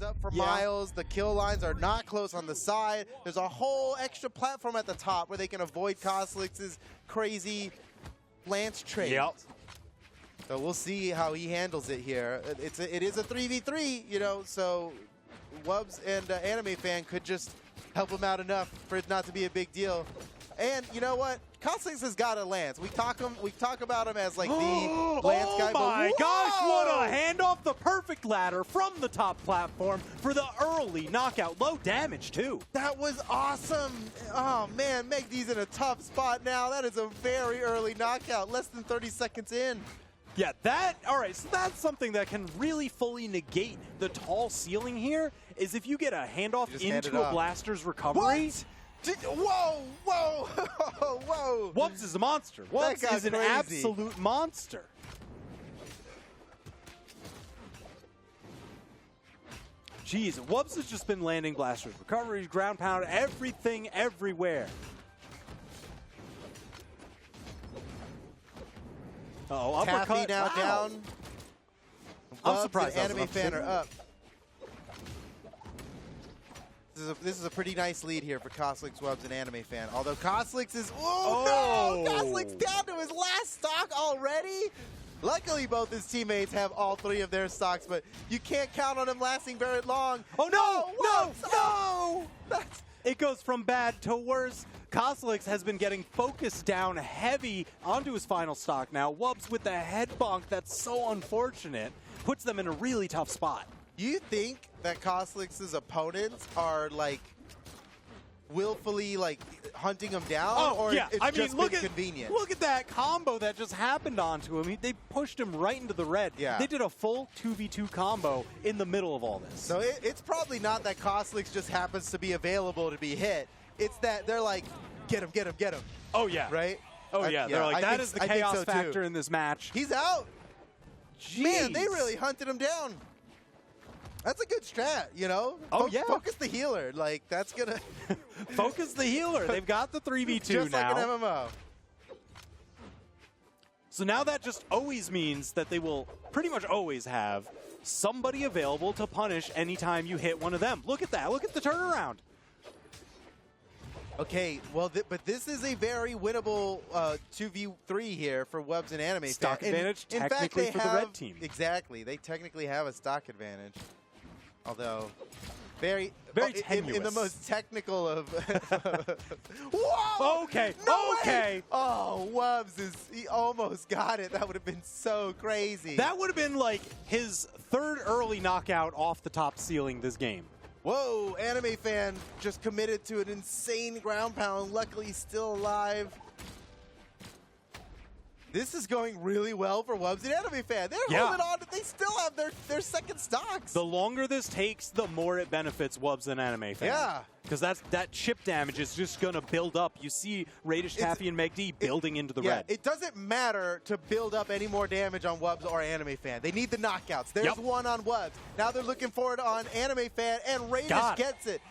goes up for miles. The kill lines are not close on the side. There's a whole extra platform at the top where they can avoid Cosolix's crazy lance trade. Yep. So we'll see how he handles it here. It is a 3v3, you know, so Wubz and Animefan could just help him out enough for it not to be a big deal. And you know what? Cosolix has got a lance. We talk about him as like the lance guy. Oh my gosh, what a handoff, the perfect ladder from the top platform for the early knockout. Low damage too. That was awesome. Oh man, Medg's in a tough spot now. That is a very early knockout, less than 30 seconds in. Yeah, all right, so that's something that can really fully negate the tall ceiling here, is if you get a handoff into a blaster's recovery. Whoa, whoa, whoa. Wubz is a monster. Wubz is an absolute monster. Jeez, Wubz has just been landing blasters, recoveries, ground pound, everything, everywhere. Uh-oh, uppercut. Taffyyy now down. I'm surprised Animefan are up. This is a pretty nice lead here for Cosolix, Wubz, and Animefan. Although Cosolix is... Oh, no! Cosolix down to his last stock already? Luckily, both his teammates have all 3 of their stocks, but you can't count on him lasting very long. Oh, no! It goes from bad to worse. Cosolix has been getting focused down heavy onto his final stock now. Wubz with the head bonk that's so unfortunate puts them in a really tough spot. You think that Cosolix's opponents are like willfully like hunting him down, or it's just been convenient? Look at that combo that just happened onto him. They pushed him right into the red. Yeah. They did a full 2v2 combo in the middle of all this. So it's probably not that Cosolix just happens to be available to be hit. It's that they're like, get him, get him, get him. Oh, yeah. Right? Oh, yeah. They're like, that is the chaos factor in this match. He's out. Jeez. Man, they really hunted him down. That's a good strat, you know? Oh, yeah. Focus the healer. Like, that's going to... Focus the healer. They've got the 3v2 just now. Just like an MMO. So now that just always means that they will pretty much always have somebody available to punish anytime you hit one of them. Look at that. Look at the turnaround. Okay, well, but this is a very winnable 2v3 here for Wubz and Animefan. Stock advantage, technically, for the red team. Exactly. They technically have a stock advantage. Although, very tenuous. In the most technical of... Whoa! Okay, no okay. Way! Oh, Wubz he almost got it. That would have been so crazy. That would have been like his 3rd early knockout off the top ceiling this game. Whoa, Animefan just committed to an insane ground pound. Luckily, he's still alive. This is going really well for Wubz and Animefan. They're holding on. They still have their second stocks. The longer this takes, the more it benefits Wubz and Animefan. Yeah. Because that chip damage is just going to build up. You see Raydish, Taffyyy, and Medg building into the red. It doesn't matter to build up any more damage on Wubz or Animefan. They need the knockouts. There's one on Wubz. Now they're looking forward on Animefan, and Raydish gets it.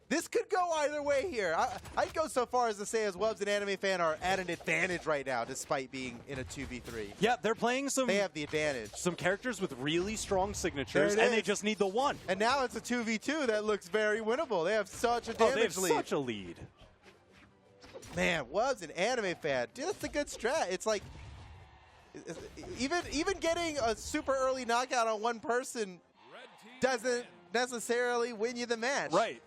This could go either way here. I'd go so far as to say as Wubz and Animefan are at an advantage right now, despite being in a 2v3. Yeah, they're playing some... They have the advantage. Some characters with really strong signatures, and they just need the one. And now it's a 2v2 that looks very winnable. They have such a damage lead. They have such a lead. Man, Wubz and Animefan, dude, that's a good strat. It's like, even getting a super early knockout on one person doesn't necessarily win you the match. Right.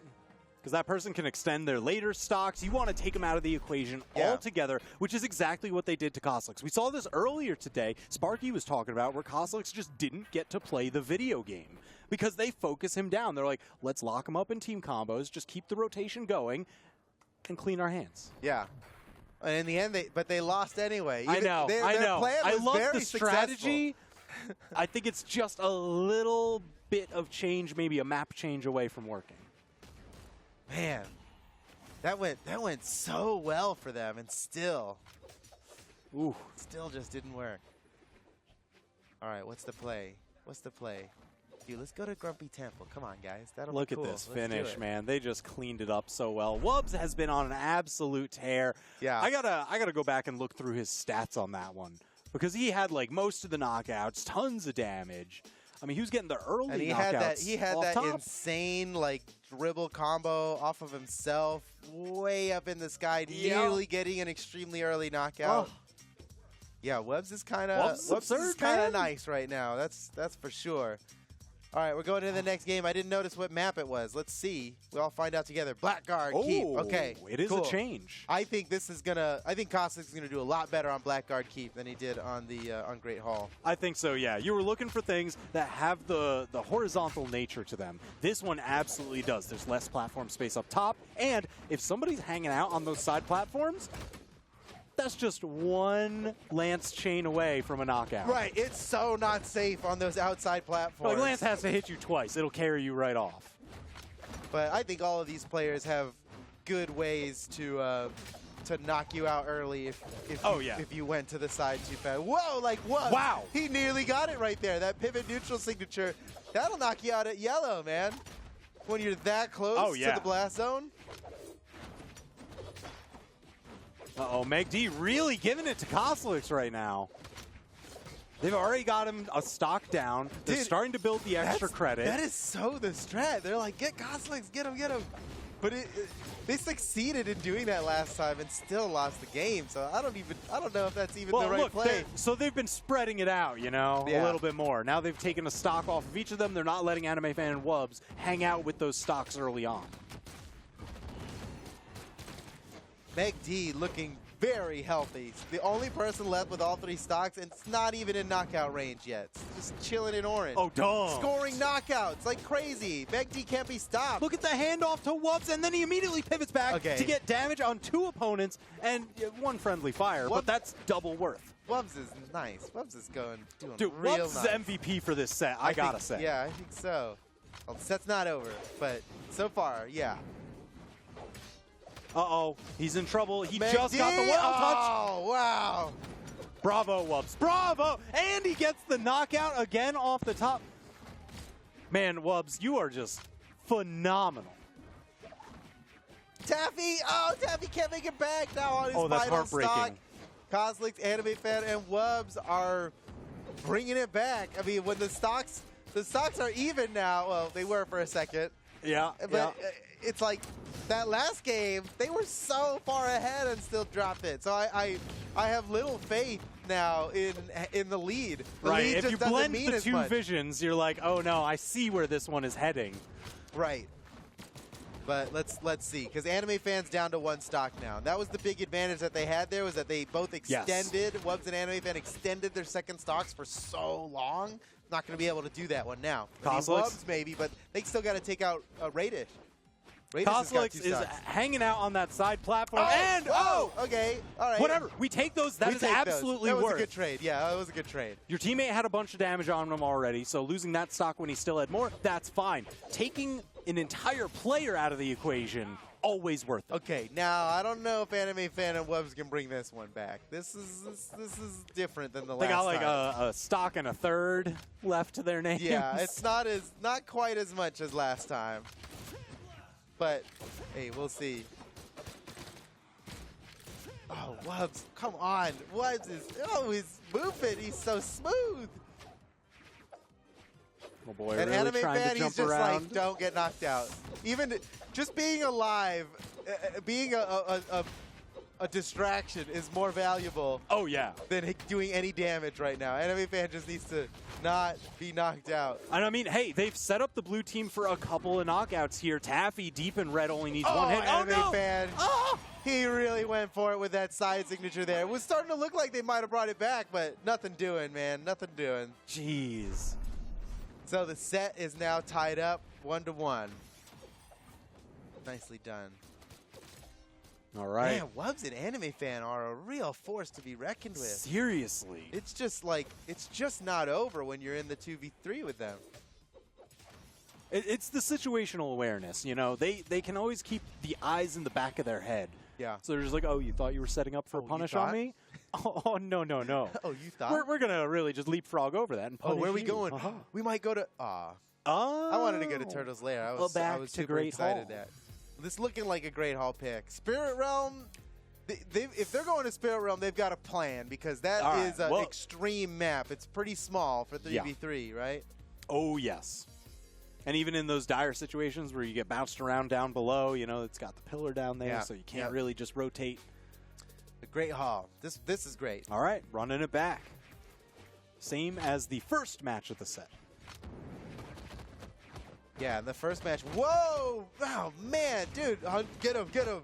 Because that person can extend their later stocks. You want to take them out of the equation altogether, which is exactly what they did to Cosolix. We saw this earlier today. Sparky was talking about where Cosolix just didn't get to play the video game because they focus him down. They're like, let's lock him up in team combos, just keep the rotation going, and clean our hands. Yeah. And in the end, they lost anyway. I know. I love the strategy. I think it's just a little bit of change, maybe a map change away from working. Man, that went so well for them, and still just didn't work. All right, what's the play? What's the play? Dude, let's go to Grumpy Temple. Come on, guys. That'll Look be cool. at this finish, man. They just cleaned it up so well. Wubz has been on an absolute tear. Yeah. I gotta go back and look through his stats on that one because he had like most of the knockouts, tons of damage. I mean, he was getting the early and he knockouts. had that top. insane like dribble combo off of himself, way up in the sky, nearly getting an extremely early knockout. Oh. Yeah, Wubz is kind of nice right now. That's for sure. All right, we're going to the next game. I didn't notice what map it was. Let's see. We'll all find out together. Blackguard keep. Okay, it is cool. a change. I think Cosolix is gonna do a lot better on Blackguard keep than he did on the on Great Hall. I think so. Yeah, you were looking for things that have the horizontal nature to them. This one absolutely does. There's less platform space up top, and if somebody's hanging out on those side platforms, that's just one Lance chain away from a knockout. Right, it's so not safe on those outside platforms. Like Lance has to hit you twice. It'll carry you right off. But I think all of these players have good ways to knock you out early if you went to the side too fast. Whoa, like what? Wow. He nearly got it right there. That pivot neutral signature, that'll knock you out at yellow, man. When you're that close to the blast zone. Uh-oh, Medg really giving it to Cosolix right now. They've already got him a stock down. They're starting to build the extra credit. That is so the strat. They're like, get Cosolix, get him, get him. But they succeeded in doing that last time and still lost the game. So I don't know if that's even the right play. So they've been spreading it out, you know, a little bit more. Now they've taken a stock off of each of them. They're not letting Animefan and Wubz hang out with those stocks early on. Medg looking very healthy. The only person left with all three stocks, and it's not even in knockout range yet. It's just chilling in orange. Oh, dumb. Scoring knockouts like crazy. Medg can't be stopped. Look at the handoff to Wubz, and then he immediately pivots back to get damage on two opponents and one friendly fire, but that's double worth. Wubz is nice. Wubz is doing Dude, real Wubz nice. is MVP for this set, I gotta say. Yeah, I think so. Well, the set's not over, but so far, yeah. Uh-oh, he's in trouble. He just got the wild touch. Oh, wow. Bravo, Wubz. Bravo! And he gets the knockout again off the top. Man, Wubz, you are just phenomenal. Taffyyy! Oh, Taffyyy can't make it back now on his that's final heartbreaking. stock. Cosolix, Animefan, and Wubz are bringing it back. I mean, when the stocks are even now. Well, they were for a second. Yeah, But it's like that last game, they were so far ahead and still dropped it. So I have little faith now in the lead. The lead if just you doesn't blend mean the as two much. visions, you're like, oh no, I see where this one is heading. Right. But let's see, because Animefan's down to one stock now. That was the big advantage that they had there, was that they both extended, Wubz and Animefan extended their second stocks for so long. Not going to be able to do that one now. I mean, Wubz maybe, but they still got to take out Raydish. Cosolix is hanging out on that side platform, okay, all right. Whatever, we take those. That is absolutely worth. That was a good trade. Yeah, that was a good trade. Your teammate had a bunch of damage on him already, so losing that stock when he still had more, that's fine. Taking an entire player out of the equation, always worth it. Okay, now I don't know if Animefan and Wubz can bring this one back. This is different than the last time. They got like a stock and a third left to their names. Yeah, it's not quite as much as last time. But hey, we'll see. Oh, Wubz, come on. Wubz is he's moving. He's so smooth. Oh boy, and really Animefan, he's just around. like, don't get knocked out. Even just being alive, being a distraction is more valuable. Oh yeah. Than doing any damage right now. Animefan just needs to not be knocked out. And I mean, hey, they've set up the blue team for a couple of knockouts here. Taffyyy deep in red only needs one hit. Animefan, he really went for it with that side signature there. It was starting to look like they might have brought it back, but nothing doing, man. Nothing doing. Jeez. So the set is now tied up 1-1. Nicely done. All right. Man, Wubz and Animefan are a real force to be reckoned with. Seriously. It's just like, it's just not over when you're in the 2v3 with them. It's the situational awareness, you know. They can always keep the eyes in the back of their head. Yeah. So they're just like, oh, you thought you were setting up for a punish on me? Oh, no, no, no. Oh, you thought? We're going to really just leapfrog over that and punish where are we you. going? We might go to, I wanted to go to Turtle's Lair. I was super excited that. This looking like a Great Hall pick. Spirit Realm, if they're going to Spirit Realm, they've got a plan, because that is an extreme map. It's pretty small for 3v3, right? Oh, yes. And even in those dire situations where you get bounced around down below, you know, it's got the pillar down there, so you can't really just rotate. A great haul. This is great. All right, running it back. Same as the first match of the set. Yeah, in the first match. Whoa! Oh, man, dude. Get him, get him.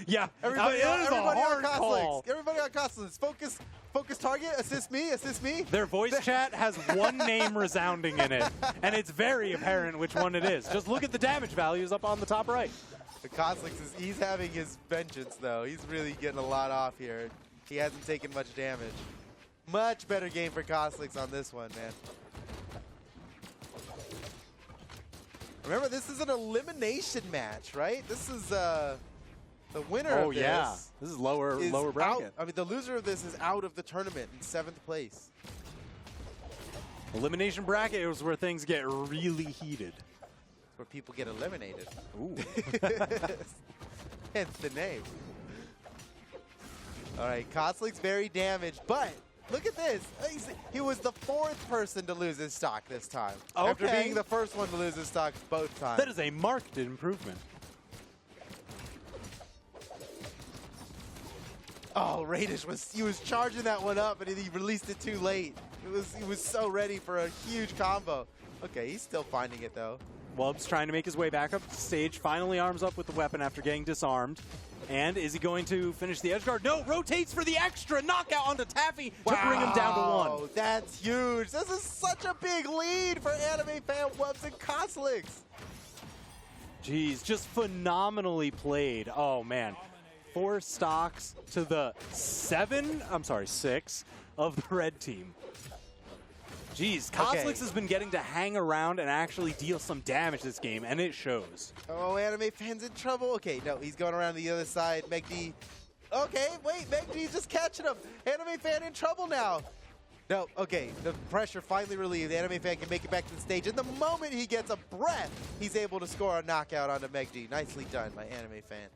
Yeah, everybody on call. Everybody on Cosolix. Focus target, assist me. Their voice chat has one name resounding in it, and it's very apparent which one it is. Just look at the damage values up on the top right. The Cosolix he's having his vengeance, though. He's really getting a lot off here. He hasn't taken much damage. Much better game for Cosolix on this one, man. Remember, this is an elimination match, right? This is the winner of this. Oh, yeah. This is lower bracket. Out. I mean, the loser of this is out of the tournament in 7th place. Elimination bracket is where things get really heated. Where people get eliminated. Ooh. Hence the name. All right, Cosolix very damaged, but look at this. He was the 4th person to lose his stock this time. Okay. After being the 1st one to lose his stock both times. That is a marked improvement. Oh, Raydish was charging that one up, and he released it too late. He was so ready for a huge combo. Okay, he's still finding it though. Wubz trying to make his way back up the stage, finally arms up with the weapon after getting disarmed. And is he going to finish the edge guard? No, rotates for the extra knockout onto Taffyyy to bring him down to 1. That's huge. This is such a big lead for Animefan, Wubz, and Cosolix. Jeez, just phenomenally played. Oh, man. 4 stocks to the 6 of the red team. Jeez, Cosolix has been getting to hang around and actually deal some damage this game, and it shows. Oh, Animefan's in trouble. Okay, no, he's going around the other side. Medg. Okay, wait, Medg's just catching him. Animefan in trouble now. No, okay, the pressure finally relieved. Animefan can make it back to the stage. And the moment he gets a breath, he's able to score a knockout onto Medg. Nicely done by Animefan.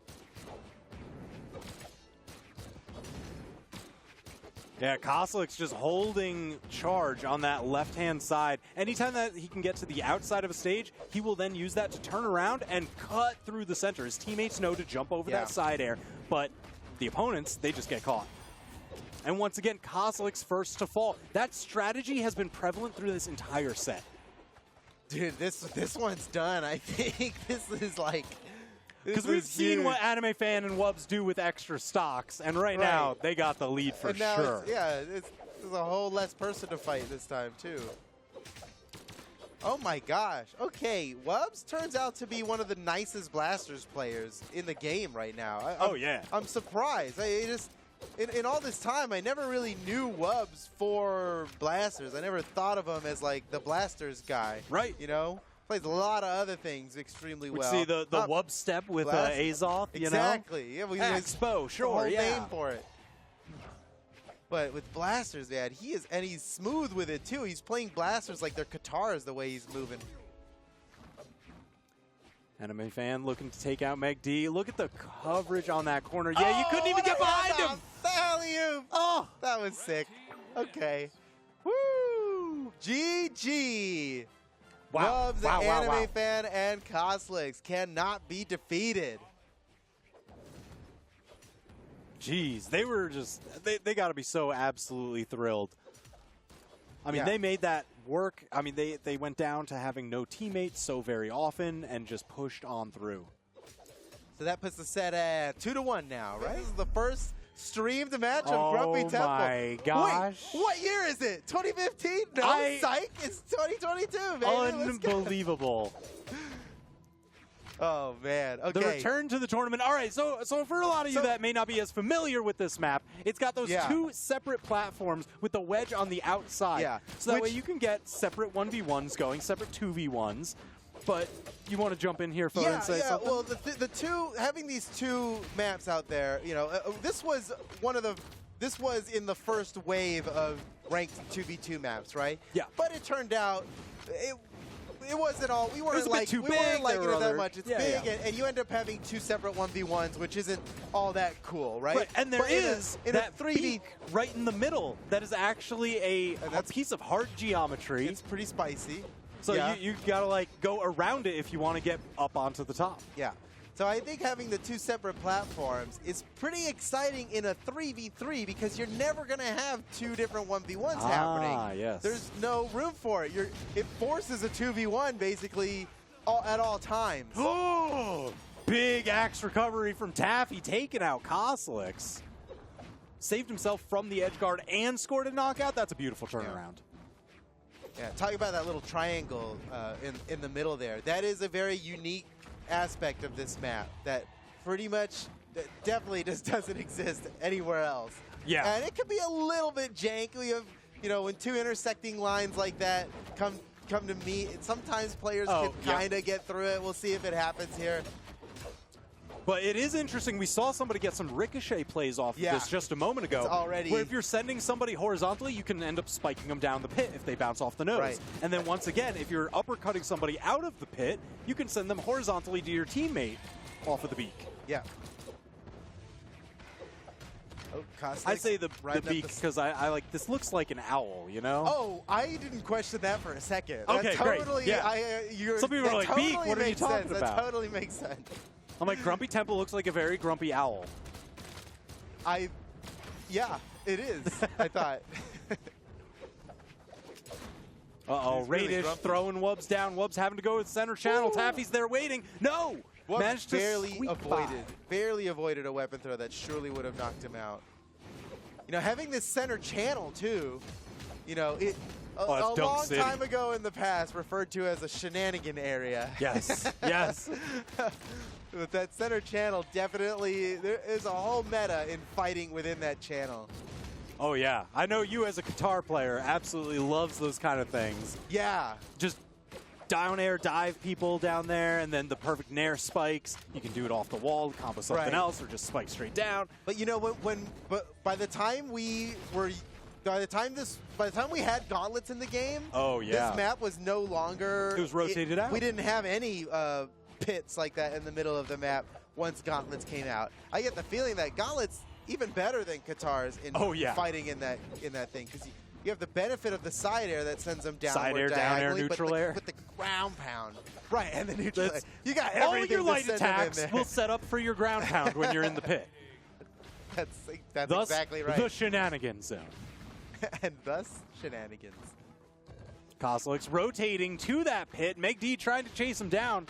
Yeah, Cosolix just holding charge on that left-hand side. Anytime that he can get to the outside of a stage, he will then use that to turn around and cut through the center. His teammates know to jump over that side air, but the opponents, they just get caught. And once again, Cosolix first to fall. That strategy has been prevalent through this entire set. Dude, this one's done. I think this is like... Because we've seen what Animefan and Wubz do with extra stocks, and right now, they got the lead for sure. There's a whole less person to fight this time, too. Oh my gosh. Okay, Wubz turns out to be one of the nicest Blasters players in the game right now. I'm surprised. In all this time, I never really knew Wubz for Blasters. I never thought of him as, like, the Blasters guy. Right. You know? Plays a lot of other things extremely well. We see the Wubz step with Azoth, you know? Exactly. Yeah, Expo, sure, whole name for it. But with Blasters, man, he's smooth with it too. He's playing Blasters like they're guitars the way he's moving. Animefan looking to take out Medg. Look at the coverage on that corner. Yeah, you couldn't even get behind him. Oh, that was sick. Okay. Woo! GG. Wow. Wubz, Animefan, and Cosolix cannot be defeated. Jeez, they were just, they got to be so absolutely thrilled. I mean, they made that work. I mean, they went down to having no teammates so very often and just pushed on through. So that puts the set at 2-1 now, right? This is the first streamed match of Grumpy Temple. Oh my gosh. Wait, what year is it? 2015? No, psych. It's 2022, baby. Unbelievable. Oh, man. Okay. The return to the tournament. All right, so for a lot of you that may not be as familiar with this map, it's got those 2 separate platforms with the wedge on the outside. Yeah. So that way you can get separate 1v1s going, separate 2v1s. But you want to jump in here, Photo, and say something? Well, having these 2 maps out there, you know, this was in the first wave of ranked 2v2 maps, right? Yeah. But it turned out it wasn't all. We weren't liking it that much. It's big, and you end up having 2 separate 1v1s, which isn't all that cool, right? And there is that 3D peak right in the middle that is actually a piece of hard geometry. It's pretty spicy. So you gotta like go around it if you want to get up onto the top. Yeah. So I think having the two separate platforms is pretty exciting in a 3v3 because you're never going to have two different 1v1s happening. Yes. There's no room for it. It forces a 2v1 basically at all times. Oh, big axe recovery from Taffyyy, taking out Cosolix. Saved himself from the edge guard and scored a knockout. That's a beautiful turnaround. Yeah, talking about that little triangle in the middle there. That is a very unique aspect of this map that pretty much definitely just doesn't exist anywhere else. Yeah. And it could be a little bit jank. We have, when two intersecting lines like that come to meet, sometimes players can kind of get through it. We'll see if it happens here. But it is interesting. We saw somebody get some ricochet plays off of this just a moment ago. It's already where if you're sending somebody horizontally, you can end up spiking them down the pit if they bounce off the nose. Right. And then once again, if you're uppercutting somebody out of the pit, you can send them horizontally to your teammate off of the beak. Yeah. Oh, I say the beak because I like, this looks like an owl, you know? Oh, I didn't question that for a second. Okay, that totally, great. Yeah. Some people are like, totally beak, what are you talking about? That totally makes sense. I'm like, Grumpy Temple looks like a very grumpy owl. Yeah, it is, I thought. Uh-oh, Raydish throwing Wubz down. Wubz having to go to the center channel. Taffy's there waiting. No! Wubz Managed to barely avoided a weapon throw that surely would have knocked him out. Having this center channel, too, a long time ago in the past referred to as a shenanigan area. Yes, yes. With that center channel, definitely, there is a whole meta in fighting within that channel. Oh, yeah. I know you as a guitar player absolutely loves those kind of things. Yeah. Just down air dive people down there, and then the perfect nair spikes. You can do it off the wall, combo something else, or just spike straight down. But by the time we had gauntlets in the game, this map was no longer. It was rotated out. We didn't have any pits like that in the middle of the map once gauntlets came out. I get the feeling that gauntlets even better than Katars in fighting in that thing because you have the benefit of the side air that sends them down. Side air, down air, neutral air. With the ground pound. Right, and the neutral air. You got everything. All your light attacks will set up for your ground pound when you're in the pit. That's exactly right. The shenanigan zone. And thus, shenanigans. Cosolix rotating to that pit. Medg trying to chase him down.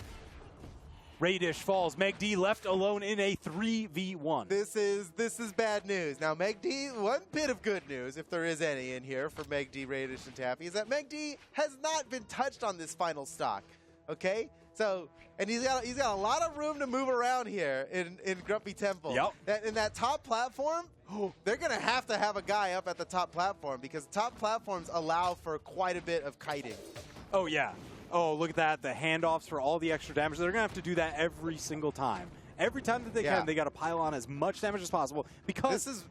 Raydish falls. Medg left alone in a 3v1. This is bad news. Now, Medg, one bit of good news, if there is any in here for Medg, Raydish, and Taffyyy, is that Medg has not been touched on this final stock. Okay? So, and he's got a lot of room to move around here in Grumpy Temple. Yep. In that top platform, they're going to have a guy up at the top platform because top platforms allow for quite a bit of kiting. Oh, yeah. Oh, look at that. The handoffs for all the extra damage. They're going to have to do that every single time. Every time that they can, they got to pile on as much damage as possible because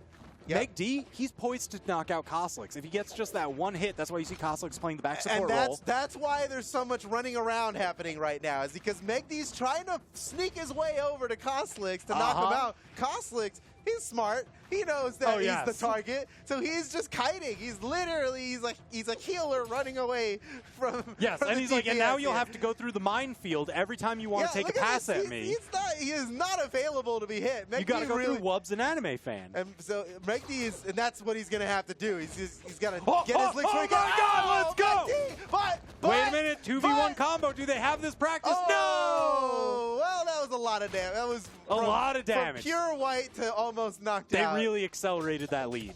Medg, he's poised to knock out Cosolix. If he gets just that one hit, that's why you see Cosolix playing the back support role. That's why there's so much running around happening right now, is because Megdy's trying to sneak his way over to Cosolix to knock him out. Cosolix, he's smart. He knows that he's the target, so he's just kiting. He's literally, he's a healer running away from. Yes, from and he's like, and now you'll have to go through the minefield every time you want to take a pass at me. He is not available to be hit. Megdy, you got to go through Wubz, an Animefan. And so Megdy and that's what he's gonna have to do. He's got to get his licks. Oh my God, let's go! Megdy, wait a minute, 2v1 combo. Do they have this practice? No! Well, that was a lot of damage. That was a lot of damage. From pure white to almost knocked out. They really accelerated that lead.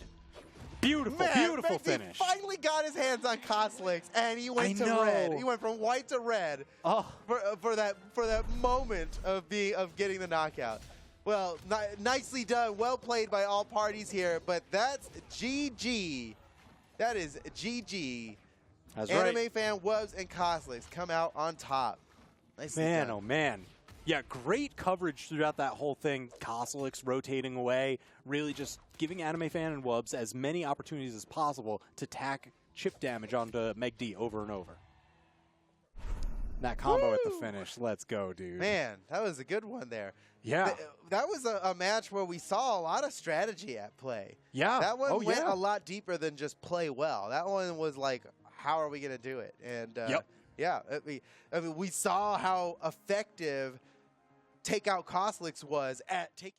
Beautiful, beautiful finish. He finally got his hands on Cosolix, and he went to red. He went from white to red for that moment of getting the knockout. Well, nicely done. Well played by all parties here, but that's GG. That is GG. That's right. Animefan, Wubz, and Cosolix come out on top. Nicely done. Oh man. Yeah, great coverage throughout that whole thing. Cosolix rotating away, really just giving Animefan and Wubz as many opportunities as possible to tack chip damage onto Medg over and over. That combo at the finish. Let's go, dude. Man, that was a good one there. Yeah. That was a match where we saw a lot of strategy at play. Yeah. That one went a lot deeper than just play well. That one was like, how are we going to do it? And Yeah, I mean, we saw how effective Takeout Cosolix was at taking